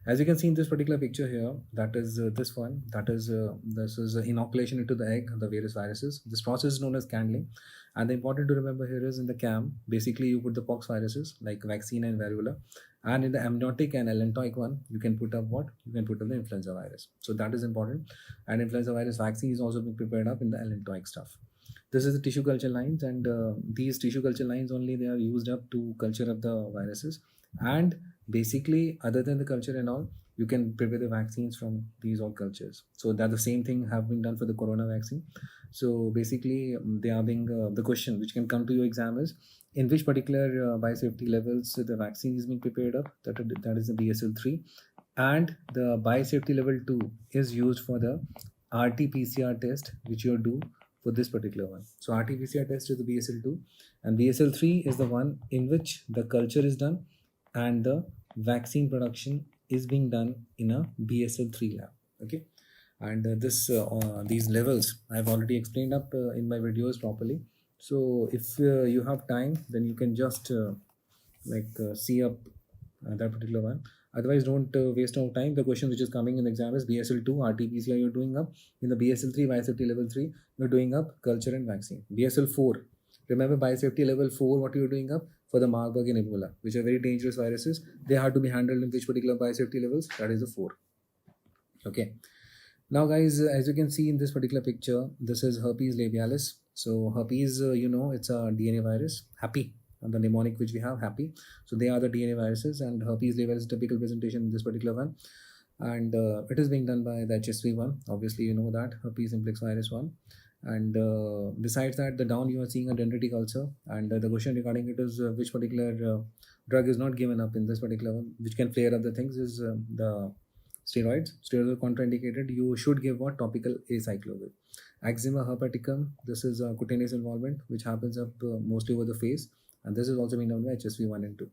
As you can see in this particular picture here, that is this one, this is inoculation into the egg, the various viruses. This process is known as candling. And the important to remember here is in the CAM, basically you put the pox viruses like vaccine and variola, and in the amniotic and allantoic one, you can put up what? You can put up the influenza virus. So that is important. And influenza virus vaccine is also being prepared up in the allantoic stuff. This is the tissue culture lines, and these tissue culture lines only they are used up to culture up the viruses. And basically, other than the culture and all, you can prepare the vaccines from these all cultures. So that the same thing have been done for the corona vaccine. So basically, they are being the question which can come to your exam is in which particular biosafety levels the vaccine is being prepared up. That is the BSL-3, and the biosafety level 2 is used for the RT-PCR test which you do for this particular one. So RT-PCR test is the BSL-2, and BSL-3 is the one in which the culture is done and the vaccine production is being done in a BSL-3 lab. Okay, and these levels I've already explained up in my videos properly. So if you have time, then you can just see up that particular one. Otherwise, don't waste no time. The question which is coming in the exam is BSL-2 RT-PCR you're doing up. In the BSL-3 biosafety level 3 you're doing up culture and vaccine. BSL-4, remember biosafety level 4 what you're doing up for the Marburg and Ebola, which are very dangerous viruses. They have to be handled in which particular biosafety levels? That is the 4. Okay. Now guys, as you can see in this particular picture, this is herpes labialis. So herpes, it's a DNA virus, happy, and the mnemonic which we have, happy. So they are the DNA viruses, and herpes labialis is typical presentation in this particular one. And it is being done by the HSV1. Obviously, you know that, herpes simplex virus 1. And besides that, the down you are seeing a dendritic ulcer, and the question regarding it is which particular drug is not given up in this particular one, which can flare up the things is the steroids. Steroids are contraindicated. You should give what? Topical acyclovir. Eczema herpeticum, this is a cutaneous involvement which happens up mostly over the face, and this is also being done by HSV1 and 2.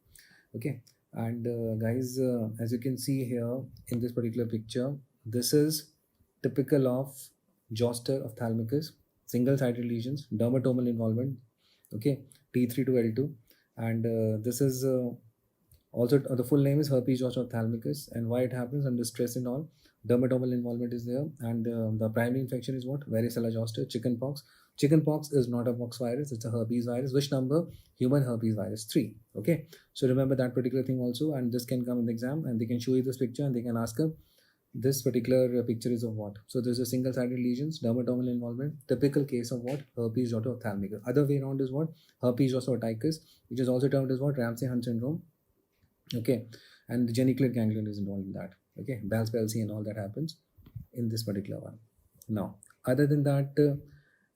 Okay, and guys, as you can see here in this particular picture, this is typical of zoster ophthalmicus, single-sided lesions, dermatomal involvement, okay, T3 to L2, and this is also the full name is herpes zoster ophthalmicus, and why it happens under stress and all, dermatomal involvement is there, and the primary infection is what? Varicella zoster, chickenpox. Chickenpox is not a pox virus, it's a herpes virus. Which number? Human herpes virus 3. Okay, so remember that particular thing also, and this can come in the exam, and they can show you this picture and they can ask this particular picture is of what? So there's a single-sided lesions, dermatomal involvement, typical case of what? Herpes zoster ophthalmicus. Other way around is what? Herpes zoster oticus, which is also termed as what? Ramsay-Hunt syndrome. Okay, and the geniculate ganglion is involved in that. Okay, Bell's palsy and all that happens in this particular one. Now, other than that,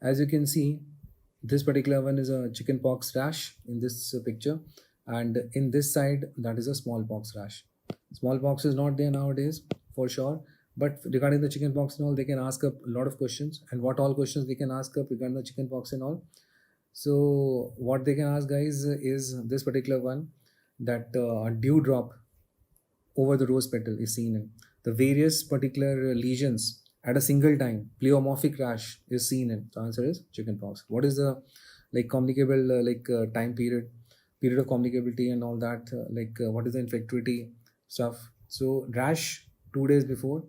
as you can see, this particular one is a chickenpox rash in this picture, and in this side, that is a smallpox rash. Smallpox is not there nowadays for sure, but regarding the chickenpox and all, they can ask up a lot of questions, and what all questions they can ask up regarding the chickenpox and all. So what they can ask, guys, is this particular one, that a dewdrop over the rose petal is seen in the various particular lesions at a single time. Pleomorphic rash is seen in. The answer is chickenpox. What is the communicable time period of communicability and all that? What is the infectivity stuff? So rash 2 days before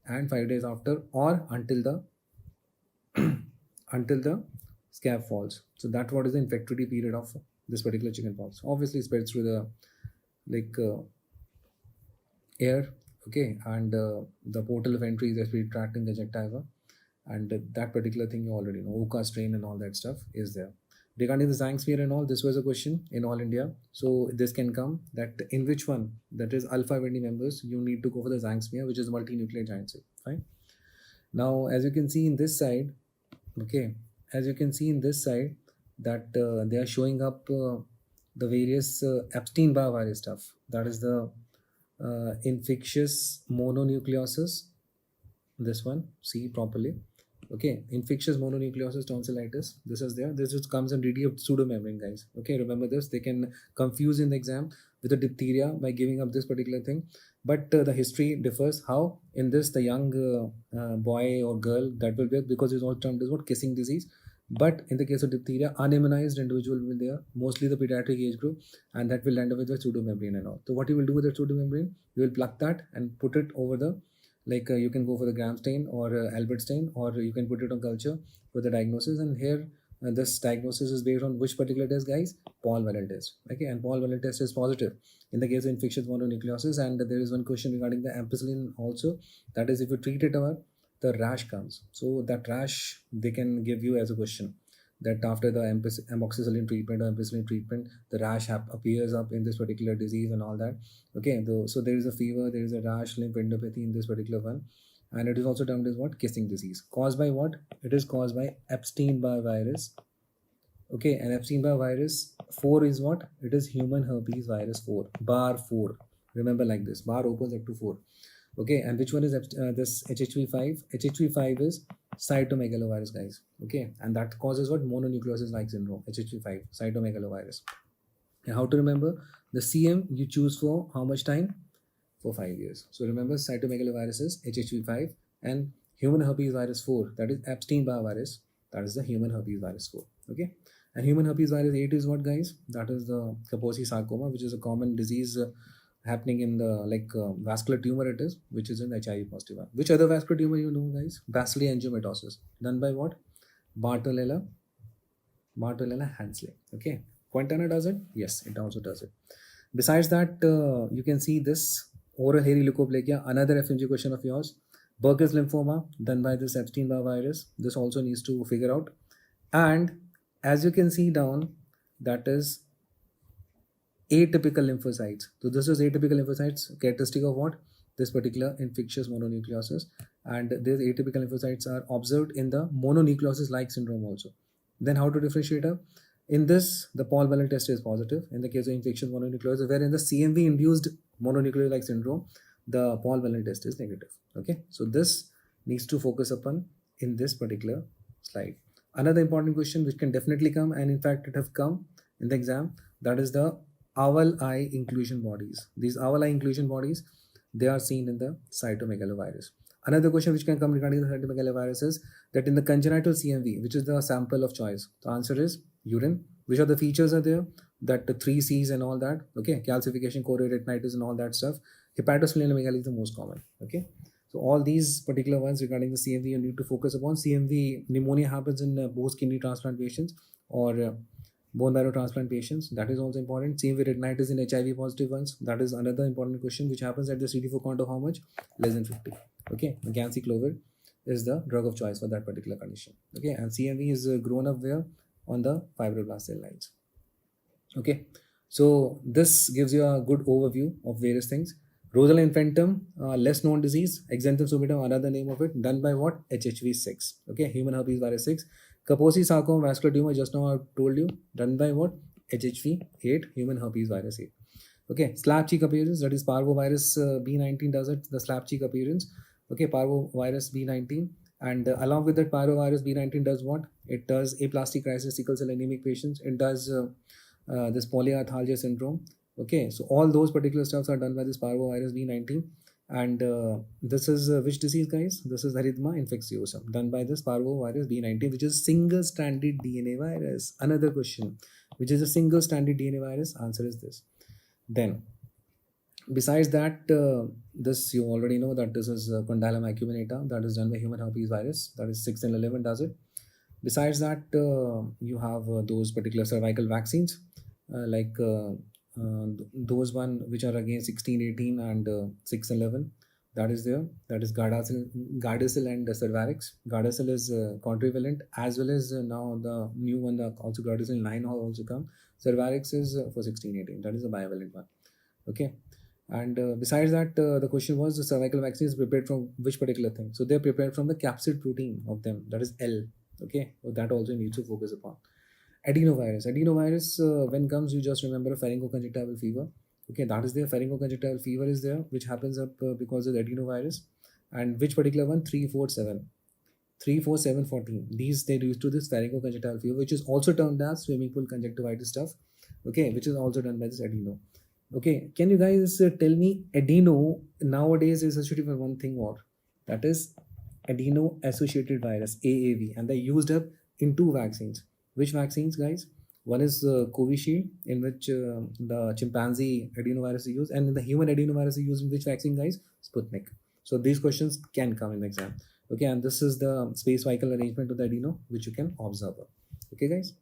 and 5 days after, or until the scab falls. So that what is the infectivity period of this particular chickenpox. Obviously spreads through the air, okay, and the portal of entry is respiratory tract in the conjunctiva, and that particular thing you already know, Oka strain and all that stuff is there. Regarding the Zang sphere and all, this was a question in all India, so this can come that in which one, that is alpha 20 members, you need to go for the Zang sphere, which is multinuclear giant cell. Fine. Now as you can see in this side, okay, as you can see in this side, that they are showing up the various Epstein-Barr virus stuff. That is the infectious mononucleosis. This one, see properly. Okay, infectious mononucleosis tonsillitis. This is there. This just comes in DD of pseudomembrane, guys. Okay, remember this. They can confuse in the exam with the diphtheria by giving up this particular thing. But the history differs. How? In this, the young boy or girl, that will be because it's all termed as what? Kissing disease. But in the case of diphtheria, unimmunized individual will be there, mostly the pediatric age group, and that will end up with the pseudomembrane and all. So what you will do with the pseudomembrane, you will pluck that and put it over the, you can go for the Gram stain or Albert stain, or you can put it on culture for the diagnosis. And here this diagnosis is based on which particular test, guys? Paul Wellel test. Okay, and Paul Wellel test is positive in the case of infectious mononucleosis. And there is one question regarding the ampicillin also, that is, if you treat it over, the rash comes. So that rash they can give you as a question, that after the amoxicillin treatment or ampicillin treatment, the rash appears up in this particular disease and all that. Okay, so there is a fever, there is a rash, lymphadenopathy in this particular one, and it is also termed as what? Kissing disease. Caused by what? It is caused by Epstein-Barr virus. Okay, and Epstein-Barr virus 4 is what? It is human herpes virus 4, bar 4. Remember like this, bar opens up to 4. Okay, and which one is this HHV5? HHV5 is cytomegalovirus, guys. Okay, and that causes what? Mononucleosis-like syndrome, HHV5, cytomegalovirus. And how to remember? The CM you choose for how much time? For 5 years. So remember, cytomegalovirus is HHV5, and human herpes virus 4, that is Epstein-Barr virus, that is the human herpes virus 4. Okay, and human herpes virus 8 is what, guys? That is the Kaposi sarcoma, which is a common disease happening in the vascular tumor it is, which is in HIV positive one. Which other vascular tumor you know, guys? Bacilli angiomatosis, done by what? Bartonella Hansley. Okay, Quintana does it? Yes, it also does it. Besides that, you can see this oral hairy leukoplakia, another FMG question of yours. Burkitt's lymphoma, done by this Epstein-Barr virus. This also needs to figure out. And as you can see down, that is atypical lymphocytes. So this is atypical lymphocytes, characteristic of what? This particular infectious mononucleosis. And these atypical lymphocytes are observed in the mononucleosis-like syndrome also. Then how to differentiate up? In this, the Paul Wellel test is positive in the case of infectious mononucleosis, where in the CMV-induced mononucleosis-like syndrome, the Paul Wellel test is negative. Okay, so this needs to focus upon in this particular slide. Another important question which can definitely come, and in fact it have come in the exam, that is the owl eye inclusion bodies. These owl eye inclusion bodies, they are seen in the cytomegalovirus. Another question which can come regarding the cytomegalovirus is that in the congenital CMV, which is the sample of choice, the answer is urine. Which are the features are there? That the 3 C's and all that. Okay, calcification, chorioretinitis and all that stuff. Hepatosplenomegaly is the most common. Okay, so all these particular ones regarding the CMV you need to focus upon. CMV pneumonia happens in both kidney transplant patients or bone marrow transplant patients. That is also important. CMV retinitis in HIV positive ones. That is another important question which happens at the CD4 count of how much? Less than 50. Okay, ganciclovir is the drug of choice for that particular condition. Okay, and CMV is grown up where? On the fibroblast cell lines. Okay, so this gives you a good overview of various things. Rosella infantum, less known disease. Exanthum subitum, another name of it, done by what? HHV6. Okay, human herpes virus 6. Kaposi sarcoma vascular tumor, just now I told you, done by what? HHV8, human herpes virus 8. Okay, slap cheek appearance, that is parvovirus B19 does it, the slap cheek appearance. Okay, parvovirus B19. And along with that, parvovirus B19 does what? It does aplastic crisis, sickle cell anemic patients. It does this polyarthalgia syndrome. Okay, so all those particular stuffs are done by this parvovirus B19. And this is which disease, guys? This is erythema infectiosum, done by this parvovirus B19, which is single-stranded DNA virus. Another question, which is a single-stranded DNA virus? Answer is this. Then, besides that, this you already know that this is Condylum acuminata, that is done by human herpes virus, that is 6 and 11 does it. Besides that, you have those particular cervical vaccines, those one which are against 16, 18 and 6, 11. That is there. That is Gardasil and Cervarix. Gardasil is quadrivalent, as well as now the new one, also Gardasil 9 have also come. Cervarix is for 16, 18. That is a bivalent one. Okay. And besides that, the question was the cervical vaccine is prepared from which particular thing? So they're prepared from the capsid protein of them. That is L. Okay. So that also needs to focus upon. Adenovirus, when comes, you just remember a pharyngoconjunctival fever. Okay, that is there. Pharyngoconjunctival fever is there, which happens up because of the adenovirus. And which particular one? 3, 4, 7. 3, 4, 7, 14. These they used to this pharyngoconjunctival fever, which is also termed as swimming pool conjunctivitis stuff. Okay, which is also done by this adeno. Okay, can you guys tell me adeno nowadays is associated with one thing more? That is adeno associated virus, AAV, and they used up in two vaccines. Which vaccines, guys? One is Covishield, in which the chimpanzee adenovirus is used, and in the human adenovirus is used in which vaccine, guys? Sputnik. So these questions can come in the exam. Okay, and this is the space cycle arrangement of the adeno, which you can observe. Okay, guys.